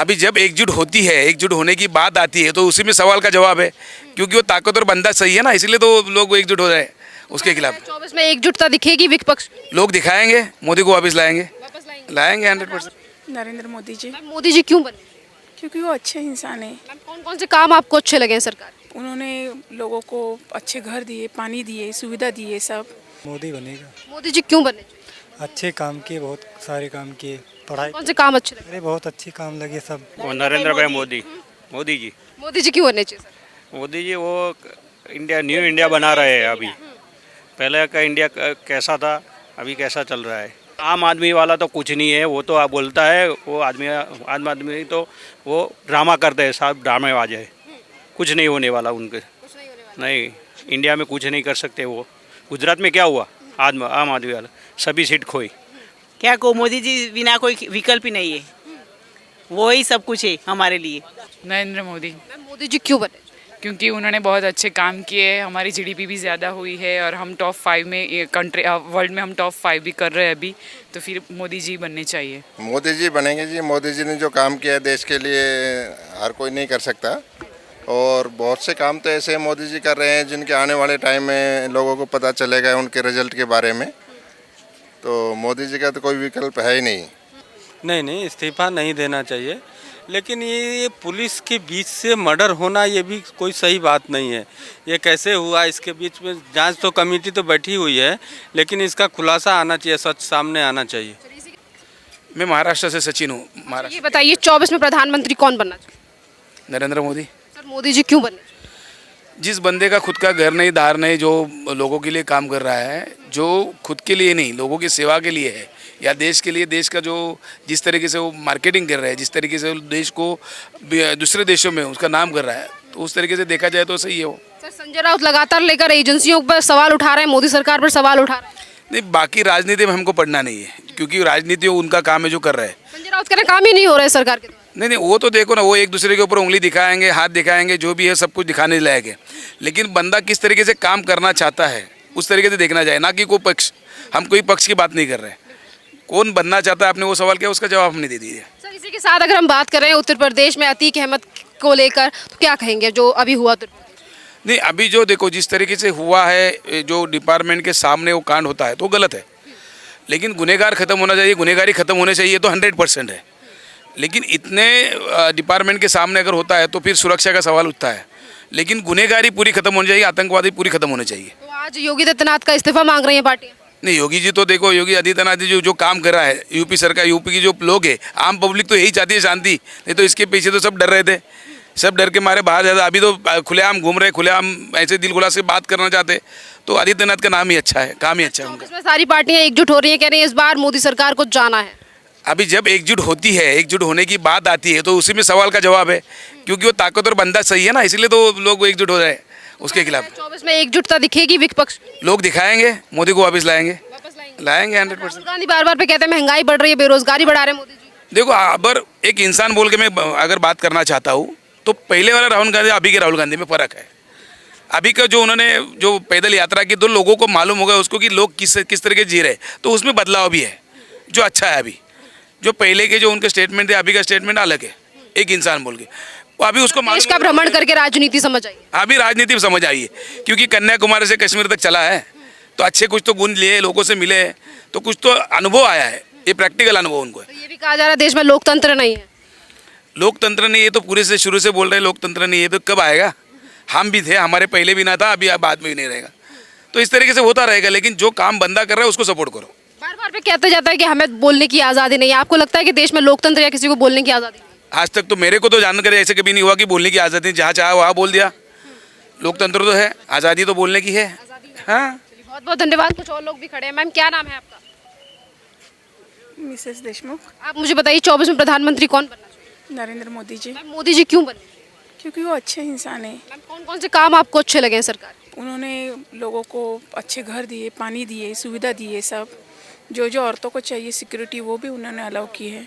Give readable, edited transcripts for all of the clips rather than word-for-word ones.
अभी जब एकजुट होती है, एकजुट होने की बात आती है तो उसी में सवाल का जवाब है, क्योंकि वो ताकतवर बंदा सही है ना, इसलिए तो लोग एकजुट हो रहे हैं उसके खिलाफ। 24 में एकजुटता दिखेगी विपक्ष लोग दिखाएंगे, मोदी को वापस लाएंगे, लाएंगे 100%। नरेंद्र मोदी जी, मैम मोदी जी क्यों बने? क्योंकि वो अच्छे इंसान हैं। मैम कौन कौन से काम आपको अच्छे लगे हैं सरकार के? उन्होंने लोगों को अच्छे घर दिए, पानी दिए, सुविधा दिए सब। मोदी बनेगा। मोदी जी क्यों बने? अच्छे काम किए, बहुत सारे काम किए, पढ़ाई। कौन से काम अच्छे लगे? अरे बहुत अच्छे काम लगे सब। वो नरेंद्र भाई मोदी, मोदी जी। मोदी जी क्यों बनने चाहिए सर? मोदी जी वो इंडिया, न्यू इंडिया बना रहे हैं अभी। पहले का इंडिया कैसा था, अभी कैसा चल रहा है। आम आदमी वाला तो कुछ नहीं है, वो तो आप बोलता है, वो आम आदमी तो वो ड्रामा करते हैं, सब ड्रामेबाज है। कुछ नहीं होने वाला उनके, नहीं, इंडिया में कुछ नहीं कर सकते वो। गुजरात में क्या हुआ, आम आदमी वाला सभी सीट खोई। क्या को मोदी जी बिना कोई विकल्प ही नहीं है, वो ही सब कुछ है हमारे लिए। नरेंद्र मोदी, मैम मोदी जी क्यों बने? क्योंकि उन्होंने बहुत अच्छे काम किए, हमारी जीडीपी भी ज़्यादा हुई है और हम टॉप 5 में कंट्री वर्ल्ड में हम टॉप 5 भी कर रहे हैं अभी, तो फिर मोदी जी बनने चाहिए। मोदी जी बनेंगे जी। मोदी जी ने जो काम किया है देश के लिए, हर कोई नहीं कर सकता। और बहुत से काम तो ऐसे मोदी जी कर रहे हैं जिनके आने वाले टाइम में लोगों को पता चलेगा उनके रिजल्ट के बारे में। तो मोदी जी का तो कोई विकल्प है ही नहीं। नहीं, इस्तीफा नहीं देना चाहिए, लेकिन ये पुलिस के बीच से मर्डर होना ये भी कोई सही बात नहीं है। ये कैसे हुआ, इसके बीच में जांच तो कमेटी तो बैठी हुई है, लेकिन इसका खुलासा आना चाहिए, सच सामने आना चाहिए। मैं महाराष्ट्र से सचिन हूँ। ये महाराष्ट्र, बताइए 24 में प्रधानमंत्री कौन बनना चाहिए? नरेंद्र मोदी। सर मोदी जी क्यों बनने? जिस बंदे का खुद का घर नहीं, दार नहीं, जो लोगों के लिए काम कर रहा है, जो खुद के लिए नहीं, लोगों की सेवा के लिए है, या देश के लिए, देश का जो जिस तरीके से वो मार्केटिंग कर रहा है, जिस तरीके से देश को दूसरे देशों में उसका नाम कर रहा है, तो उस तरीके से देखा जाए तो सही है वो। सर संजय राउत लगातार लेकर एजेंसियों पर सवाल उठा रहे हैं, मोदी सरकार पर सवाल उठा रहे हैं। नहीं, बाकी राजनीति में हमको पढ़ना नहीं है, क्योंकि राजनीति उनका काम है जो कर रहे हैं। संजय राउत कह रहे हैं काम ही नहीं हो रहा है सरकार के द्वारा। नहीं, वो तो देखो ना, वो एक दूसरे के ऊपर उंगली दिखाएंगे, हाथ दिखाएंगे, जो भी है सब कुछ दिखाने लायक है, लेकिन बंदा किस तरीके से काम करना चाहता है उस तरीके से देखना चाहिए, ना कि कोई पक्ष। हम कोई पक्ष की बात नहीं कर रहे हैं, कौन बनना चाहता है, आपने वो सवाल किया, उसका जवाब हमने दे दिया। सर इसी के साथ अगर हम बात करें उत्तर प्रदेश में अतीक अहमद को लेकर, तो क्या कहेंगे जो अभी हुआ उत्तर प्रदेश? नहीं, अभी जो देखो जिस तरीके से हुआ है, जो डिपार्टमेंट के सामने वो कांड होता है तो गलत है, लेकिन गुनहगार खत्म होना चाहिए, गुनहगारी खत्म होने चाहिए तो 100% है। लेकिन इतने डिपार्टमेंट के सामने अगर होता है तो फिर सुरक्षा का सवाल उठता है, लेकिन गुनहगारी पूरी खत्म होनी चाहिए, आतंकवादी पूरी खत्म होने चाहिए। तो आज योगी आदित्यनाथ का इस्तीफा मांग रही है पार्टियां। नहीं, योगी जी तो देखो, योगी आदित्यनाथ जी जो काम कर रहा है, यूपी सरकार, यूपी की जो लोग है, आम पब्लिक तो यही चाहती है शांति, नहीं तो इसके पीछे तो सब डर रहे थे, सब डर के मारे बाहर जाते। अभी तो खुलेआम घूम रहे, खुलेआम ऐसे दिल खुला से बात करना चाहते, तो आदित्यनाथ का नाम ही अच्छा है, काम ही अच्छा है उनका। इसमें सारी पार्टियां एकजुट हो रही हैं, कह रही हैं इस बार मोदी सरकार को जाना है। अभी जब एकजुट होती है, एकजुट होने की बात आती है तो उसी में सवाल का जवाब है, क्योंकि वो ताकतवर बंदा सही है ना, इसलिए तो लोग एकजुट हो रहे हैं उसके खिलाफ। 24 में एकजुटता दिखेगी विपक्ष? लोग दिखाएंगे, मोदी को वापस लाएंगे, लाएंगे 100%। राहुल गांधी बार बार पे कहते हैं महंगाई बढ़ रही है, बेरोजगारी बढ़ा रहे हैं मोदी जी। देखो, अगर एक इंसान बोल के मैं अगर बात करना चाहता हूँ तो पहले वाला राहुल गांधी, अभी के राहुल गांधी में फ़र्क है। अभी का जो उन्होंने जो पैदल यात्रा की, तो लोगों को मालूम होगा उसको कि लोग किस तरह के जी रहे, तो उसमें बदलाव भी है जो अच्छा है। अभी जो पहले के जो उनके स्टेटमेंट थे, अभी का स्टेटमेंट अलग है, एक इंसान बोल के। वो अभी उसको देश का भ्रमण करके राजनीति समझ आई। अभी राजनीति में समझ आई है, क्योंकि कन्याकुमारी से कश्मीर तक चला है, तो अच्छे कुछ तो गुण लिए, लोगों से मिले, तो कुछ तो अनुभव आया है, ये प्रैक्टिकल अनुभव उनको है। तो ये भी कहा जा रहा है देश में लोकतंत्र नहीं है। लोकतंत्र नहीं, ये तो पूरे से शुरू से बोल रहे हैं लोकतंत्र नहीं है, तो कब आएगा? हम भी थे, हमारे पहले भी ना था, अभी बाद में भी नहीं रहेगा, तो इस तरीके से होता रहेगा। लेकिन जो काम बंदा कर रहा है उसको सपोर्ट करो। बार बार पे कहते जाता है कि हमें बोलने की आज़ादी नहीं है, आपको लगता है कि देश में लोकतंत्र या किसी को बोलने की आज़ादी नहीं है? आज तक तो मेरे को तो जानकारी ऐसे कभी नहीं हुआ कि बोलने की आज़ादी, जहाँ चाहा वहाँ बोल दिया। लोकतंत्र तो है, आज़ादी तो बोलने की है। हाँ, बहुत बहुत धन्यवाद। कुछ और लोग भी खड़े हैं। मैम क्या नाम है आपका? मिसेस देशमुख। आप मुझे बताइए 24 में प्रधानमंत्री कौन बनना चाहिए? नरेंद्र मोदी जी, मैम मोदी जी क्यों बने? क्योंकि वो अच्छे इंसान हैं। मैम कौन कौन से काम आपको अच्छे लगे हैं सरकार के? उन्होंने लोगों को अच्छे घर दिए, पानी दिए, सुविधा दिए सब। जो जो औरतों को चाहिए सिक्योरिटी, वो भी उन्होंने अलाउ की है,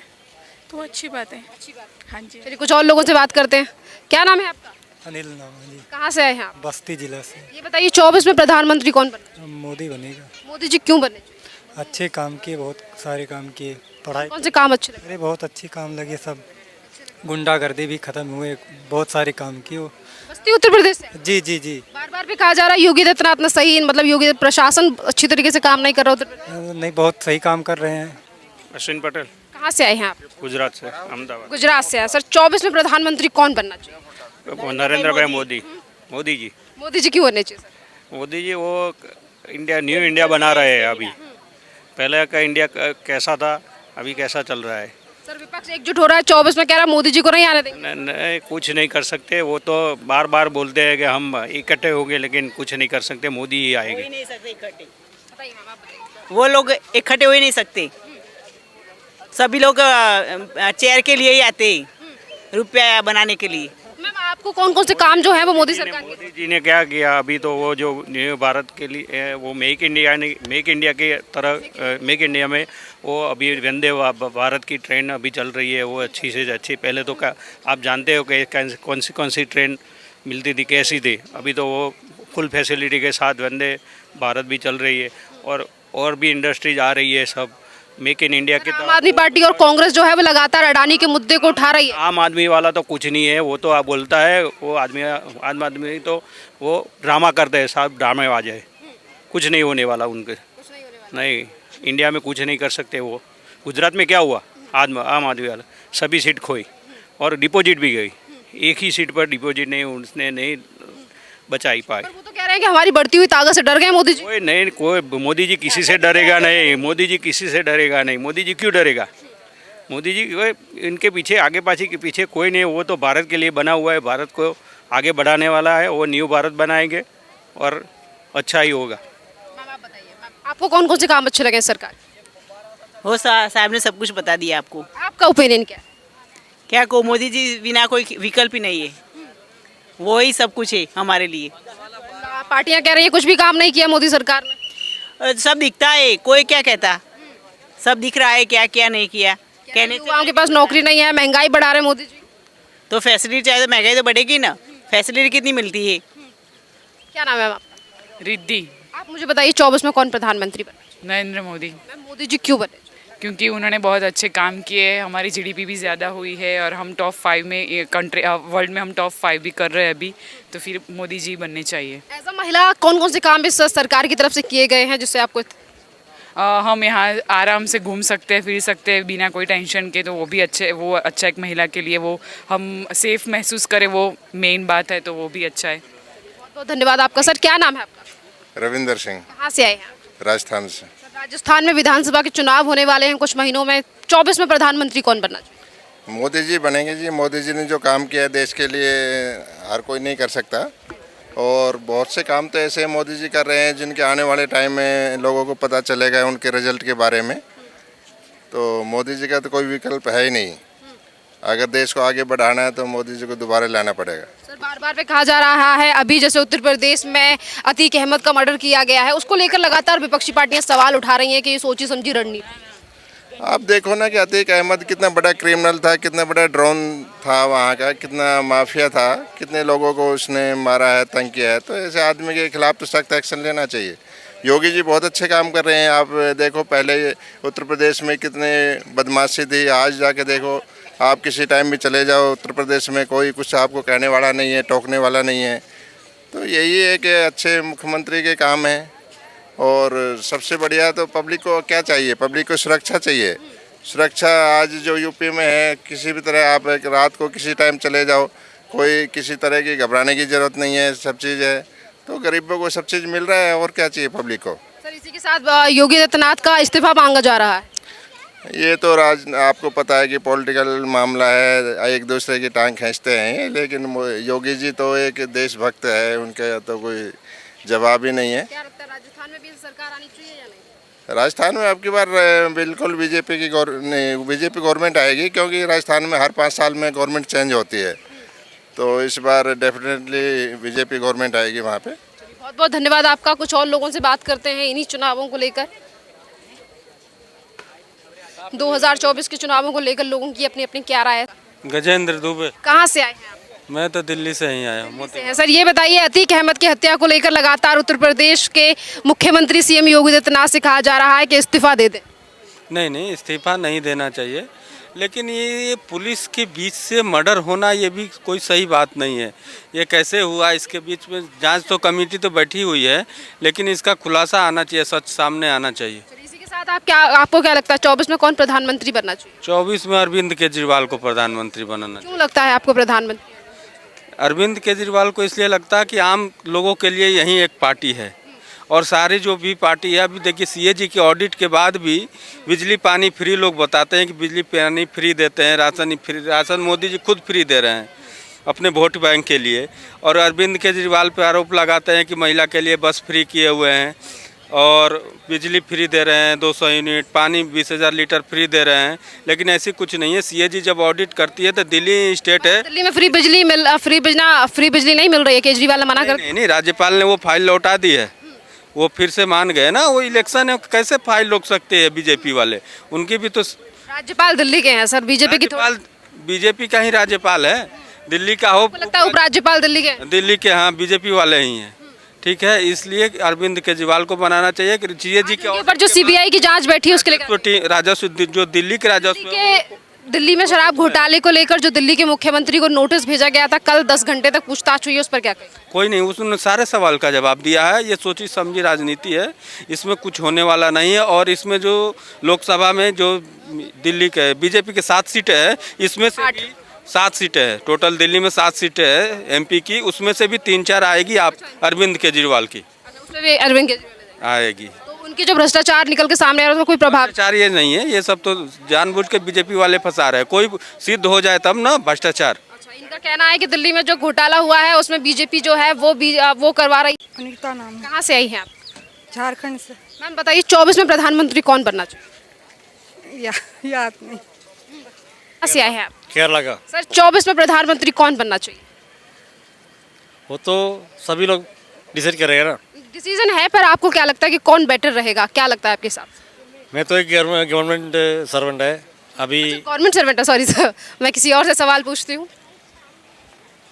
तो अच्छी बात है। अच्छी बात। हाँ जी। चलिए कुछ और लोगों से बात करते हैं। क्या नाम है आपका? अनिल नाम है जी, कहाँ से आए हैं आप? बस्ती जिला से। ये बताइए 24 में प्रधानमंत्री कौन बनना? मोदी बनेगा। मोदी जी क्यों बने? अच्छे काम किए, बहुत सारे काम किए, पढ़ाई। कौन से काम अच्छे लगे? अरे बहुत अच्छे काम लगे सब। गुंडागर्दी भी खत्म हुए, बहुत सारे काम किए वो। बस्ती उत्तर प्रदेश से जी जी जी। बार बार भी कहा जा रहा है योगी आदित्यनाथ ने सही मतलब योगी प्रशासन अच्छी तरीके से काम नहीं कर रहा उत्तर प्रदेश। नहीं, बहुत सही काम कर रहे हैं। अश्विन पटेल, कहाँ से आए हैं आप? गुजरात से, अहमदाबाद। गुजरात से आए सर। 24 में प्रधानमंत्री कौन बनना चाहिए? नरेंद्र भाई मोदी, मोदी जी। मोदी जी क्यों बनने चाहिए सर? मोदी जी वो इंडिया, न्यू इंडिया बना रहे हैं अभी। पहले का इंडिया कैसा था, अभी कैसा चल रहा है। सर विपक्ष एकजुट हो रहा है, 24 में कह रहा है मोदी जी को नहीं आने देंगे। नहीं, कुछ नहीं कर सकते। वो तो बार बार बोलते हैं कि हम इकट्ठे होंगे, लेकिन कुछ नहीं कर सकते। मोदी ही आएंगे। नहीं सकते इकट्ठे, वो लोग इकट्ठे हो ही नहीं सकते। सभी लोग चेयर के लिए ही आते हैं, रुपया बनाने के लिए। मैम आपको कौन कौन से काम जो है वो मोदी सरकार के? मोदी जी ने क्या किया अभी, तो वो जो न्यू भारत के लिए वो मेक इंडिया के तरह मेक इंडिया में वो अभी वंदे भारत की ट्रेन अभी चल रही है, वो अच्छी से अच्छी। पहले तो आप जानते हो कि कौन सी ट्रेन मिलती थी, कैसी थी। अभी तो वो फुल फैसिलिटी के साथ वंदे भारत भी चल रही है, और भी इंडस्ट्रीज आ रही है सब मेक इन इंडिया की आम तरह। आदमी पार्टी और कांग्रेस जो है वो लगातार अडानी के मुद्दे को उठा रही है। आम आदमी वाला तो कुछ नहीं है, वो तो आप बोलता है, वो आम आदमी तो वो ड्रामा करते हैं, सब ड्रामेबाज है। कुछ नहीं होने वाला उनके, नहीं, इंडिया में कुछ नहीं कर सकते वो। गुजरात में क्या हुआ, आम आदमी वाला सभी सीट खोई और डिपॉजिट भी गई। एक ही सीट पर डिपॉजिट नहीं, उसने नहीं बचाई पाई। वो तो कह रहे हैं कि हमारी बढ़ती हुई ताकत से डर गए मोदी जी। कोई मोदी जी किसी से डरेगा नहीं, मोदी जी किसी से डरेगा नहीं। मोदी जी क्यों डरेगा? मोदी जी इनके पीछे, आगे पाछे के पीछे कोई नहीं। वो तो भारत के लिए बना हुआ है, भारत को आगे बढ़ाने वाला है। वो न्यू भारत बनाएंगे और अच्छा ही होगा। आपको कौन कौन से काम अच्छे लगे सरकार? वो साहब ने सब कुछ बता दिया आपको। आपका ओपिनियन क्या है? क्या को मोदी जी बिना कोई विकल्प ही नहीं है, वो ही सब कुछ है हमारे लिए। पार्टियां कह रही है कुछ भी काम नहीं किया मोदी सरकार ने। सब दिखता है, कोई क्या कहता, सब दिख रहा है क्या क्या नहीं किया। कहने से युवाओं के पास नौकरी नहीं है, महंगाई बढ़ा रहे मोदी जी। तो फैसिलिटी चाहिए, तो महंगाई तो बढ़ेगी ना। फैसिलिटी कितनी मिलती है। क्या नाम है आपका? रिद्धि। आप मुझे बताइए 24 में कौन प्रधानमंत्री बने? नरेंद्र मोदी, मैम मोदी जी क्यों बने? क्योंकि उन्होंने बहुत अच्छे काम किए। हमारी जीडीपी भी ज़्यादा हुई है और हम टॉप 5 में वर्ल्ड में हम टॉप 5 भी कर रहे हैं अभी, तो फिर मोदी जी बनने चाहिए। एज अ महिला कौन कौन से काम इस सरकार की तरफ से किए गए हैं जिससे आपको हम यहाँ आराम से घूम सकते हैं, फिर सकते हैं बिना कोई टेंशन के, तो वो भी अच्छे, वो अच्छा एक महिला के लिए, वो हम सेफ महसूस करें, वो मेन बात है, तो वो भी अच्छा है। बहुत बहुत धन्यवाद आपका। सर क्या नाम है आपका? रविंदर सिंह, कहाँ से आए हैं आप? राजस्थान से। सर, राजस्थान में विधानसभा के चुनाव होने वाले हैं कुछ महीनों में। 24 में प्रधानमंत्री कौन बनना चाहिए? मोदी जी बनेंगे जी। मोदी जी ने जो काम किया है देश के लिए, हर कोई नहीं कर सकता। और बहुत से काम तो ऐसे मोदी जी कर रहे हैं जिनके आने वाले टाइम में लोगों को पता चलेगा उनके रिजल्ट के बारे में। तो मोदी जी का तो कोई विकल्प है ही नहीं। अगर देश को आगे बढ़ाना है तो मोदी जी को दोबारा लाना पड़ेगा। सर बार बार पे कहा जा रहा है अभी जैसे उत्तर प्रदेश में अतीक अहमद का मर्डर किया गया है, उसको लेकर लगातार विपक्षी पार्टियां सवाल उठा रही हैं कि ये सोची समझी रणनीति। आप देखो ना कि अतीक अहमद कितना बड़ा क्रिमिनल था, कितना बड़ा ड्रोन था वहाँ का, कितना माफिया था, कितने लोगों को उसने मारा है, तंग किया है। तो ऐसे आदमी के खिलाफ तो सख्त एक्शन लेना चाहिए। योगी जी बहुत अच्छे काम कर रहे हैं। आप देखो पहले उत्तर प्रदेश में कितने बदमाशी थी, आज जाके देखो आप किसी टाइम भी चले जाओ उत्तर प्रदेश में कोई कुछ आपको कहने वाला नहीं है, टोकने वाला नहीं है। तो यही है कि अच्छे मुख्यमंत्री के काम है। और सबसे बढ़िया तो पब्लिक को क्या चाहिए, पब्लिक को सुरक्षा चाहिए। सुरक्षा आज जो यूपी में है, किसी भी तरह आप एक रात को किसी टाइम चले जाओ, कोई किसी तरह की घबराने की ज़रूरत नहीं है, सब चीज़ है। तो गरीबों को सब चीज़ मिल रहा है, और क्या चाहिए पब्लिक को। सर इसी के साथ योगी आदित्यनाथ का इस्तीफा मांगा जा रहा है। ये तो आपको पता है कि पॉलिटिकल मामला है, एक दूसरे की टांग खींचते हैं। लेकिन योगी जी तो एक देशभक्त है, उनका तो कोई जवाब ही नहीं है। क्या लगता है राजस्थान में भी सरकार आनी चाहिए या नहीं? राजस्थान में अब की बार बिल्कुल बीजेपी गवर्नमेंट आएगी, क्योंकि राजस्थान में हर 5 साल में गवर्नमेंट चेंज होती है। तो इस बार डेफिनेटली बीजेपी गवर्नमेंट आएगी वहाँ पे। बहुत बहुत धन्यवाद आपका। कुछ और लोगों से बात करते हैं इन्हीं चुनावों को लेकर। 2024 के चुनावों को लेकर लोगों की अपनी अपनी क्या राय है? गजेंद्र दुबे। कहाँ से आए हैं आप? मैं तो दिल्ली से ही आया हूँ। सर ये बताइए अतीक अहमद की हत्या को लेकर लगातार उत्तर प्रदेश के मुख्यमंत्री सीएम योगी आदित्यनाथ से कहा जा रहा है कि इस्तीफा दे दें। नहीं, इस्तीफा नहीं देना चाहिए। लेकिन ये पुलिस के बीच से मर्डर होना ये भी कोई सही बात नहीं है। ये कैसे हुआ, इसके बीच में जांच तो कमेटी तो बैठी हुई है, लेकिन इसका खुलासा आना चाहिए, सच सामने आना चाहिए। इसी के साथ आपको क्या लगता है 24 में कौन प्रधानमंत्री बनना चाहिए? 24 में अरविंद केजरीवाल को प्रधानमंत्री बनाना चाहिए। क्यों लगता है आपको प्रधानमंत्री? अरविंद केजरीवाल को इसलिए लगता है कि आम लोगों के लिए यही एक पार्टी है, और सारी जो भी पार्टी है, अभी देखिए सीएजी के ऑडिट के बाद भी बिजली पानी फ्री, लोग बताते हैं कि बिजली पानी फ्री देते हैं, राशन मोदी जी खुद फ्री दे रहे हैं अपने वोट बैंक के लिए। और अरविंद केजरीवाल पे आरोप लगाते हैं कि महिला के लिए बस फ्री किए हुए हैं और बिजली फ्री दे रहे हैं 200 यूनिट, पानी 20,000 लीटर फ्री दे रहे हैं, लेकिन ऐसी कुछ नहीं है। सीएजी जब ऑडिट करती है तो दिल्ली स्टेट है, दिल्ली में फ्री बिजली नहीं मिल रही है, केजरीवाल ने मना कर। नहीं, राज्यपाल ने वो फाइल लौटा दी है, वो फिर से मान गए ना। वो इलेक्शन है, कैसे फाइल रोक सकते हैं बीजेपी वाले? उनकी भी तो राज्यपाल दिल्ली के हैं सर, बीजेपी की राज्यपाल बीजेपी का ही राज्यपाल है, दिल्ली का हो, लगता है उपराज्यपाल दिल्ली के हैं। दिल्ली के, हाँ, बीजेपी वाले ही हैं। ठीक है, इसलिए अरविंद केजरीवाल को बनाना चाहिए कि सीएजी के ऊपर जो सीबीआई की जांच बैठी है उसके लिए राजस्व, जो दिल्ली के राजस्व, दिल्ली में शराब घोटाले को लेकर जो दिल्ली के मुख्यमंत्री को नोटिस भेजा गया था, कल 10 घंटे तक पूछताछ हुई है, उस पर क्या कहें? कोई नहीं, उसने सारे सवाल का जवाब दिया है। ये सोची समझी राजनीति है, इसमें कुछ होने वाला नहीं है। और इसमें जो लोकसभा में जो दिल्ली के बीजेपी के 7 सीटें हैं, इसमें से 7 सीटें हैं टोटल, दिल्ली में 7 सीटें हैं एमपी की, उसमें से भी 3-4 आएगी आप अरविंद केजरीवाल की, उसमें भी अरविंद केजरीवाल आएगी। उनकी जो भ्रष्टाचार निकल के सामने आ रहा है, कोई प्रभाव? भ्रष्टाचार ये नहीं है, ये सब तो जानबूझ के बीजेपी वाले फंसा रहे हैं। कोई सिद्ध हो जाए तब ना भ्रष्टाचार। अच्छा, इनका कहना है कि दिल्ली में जो घोटाला हुआ है उसमें बीजेपी जो है वो करवा रही है। अनीता नाम है, कहाँ से आई हैं आप? झारखंड से। मैम बताइए 24 में प्रधानमंत्री कौन बनना चाहिए? याद नहीं। कहाँ से आए हैं आप? केरला का। सर 24 में प्रधानमंत्री कौन बनना चाहिए? वो तो सभी लोग डिसाइड करेगा ना। डिसीजन है, पर आपको क्या लगता है कि कौन बेटर रहेगा? क्या लगता है आपके हिसाब से? मैं तो एक गवर्नमेंट सर्वेंट है अभी। गवर्नमेंट सर्वेंट है, सॉरी सर, मैं किसी और से सवाल पूछती हूँ।